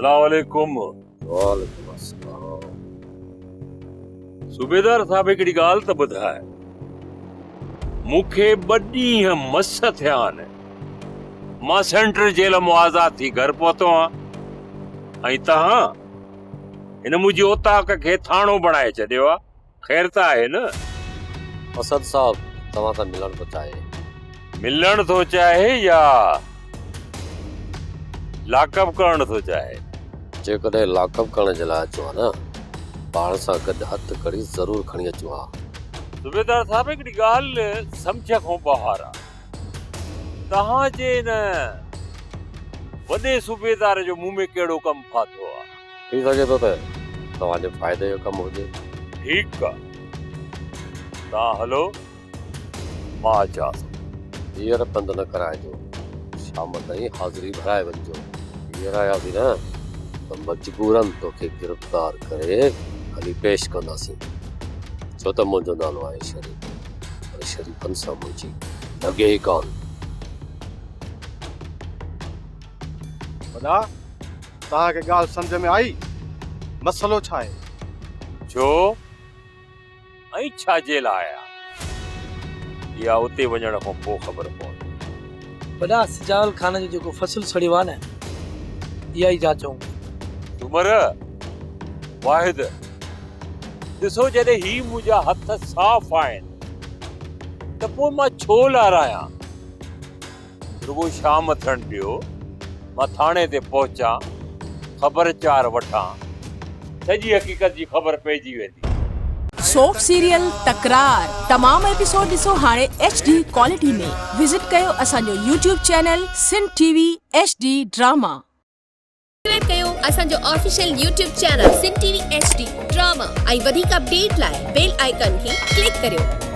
अस्सलामुअलैकुम। वालेकुम अस्सलाम। सूबेदार साहब हिकिड़ी ॻाल्हि त ॿुधाए, मूंखे 2 ॾींहं मस थिया आहिनि। मां सेंट्रल जेल मां आज़ाद थी घर पहुतो आहियां ऐं तव्हां हिन मुंहिंजी ओताक खे थाणो बणाए छॾियो आहे। ख़ैर त आहे न? असद साहब तव्हां सां मिलण थो चाहे। मिलण थो चाहे या लाकअप करण थो चाहे? जेकॾहिं लाकअप करण जे लाइ अचो आहे न, पाण सां गॾु हथ कड़ी ज़रूर खणी अचो आहे। सूबेदार साहब हिकिड़ी ॻाल्हि सम्झ खां ॿाहिरि आहे। तव्हांजे न वॾे सूबेदार जो मुंहुं में कहिड़ो कमु फाथो आहे? थी सघे थो त तव्हांजे फ़ाइदे जो कमु हुजे। ठीकु आहे, तव्हां हलो, मां अचां थो। हींअर पंधु न कराइजो, शाम ताईं हाज़िरी भराए वञिजो। हींअर आयासीं न त मजबूरन तोखे गिरफ़्तार करे हली पेश कंदासीं, छो त मुंहिंजो नालो आहे शरीफ, पर शरीफ़नि सां मुंहिंजी लॻे ई कान। वॾा, तव्हांखे ॻाल्हि सम्झ में आई? मसलो छा आहे? छो ऐं छा जे लाइ आया? इहा उते वञण खां पोइ ख़बर पवंदी। वॾा, सिजावल खान जो जेको फसल सड़ियो आहे न, इहा ई जाचूं। उमर वाहिद, ॾिसो, जॾहिं ही मुंहिंजा हथ साफ़ आहिनि त पोइ मां छो लारायां? रुगो शाम थियण ॾियो, मां थाणे ते पहुचां, ख़बरचार वठां, सॼी हक़ीक़त जी ख़बर पइजी वेंदी। सोप सीरियल तकरार तमाम एपिसोड ॾिसो हाणे HD क्वालिटी में। विजिट कयो असांजो YouTube channel Sindh TV HD drama. Subscribe कयो असांजो official YouTube channel Sindh TV HD drama ऐं वधीक अपडेट लाइ बेल आइकन खे क्लिक करियो।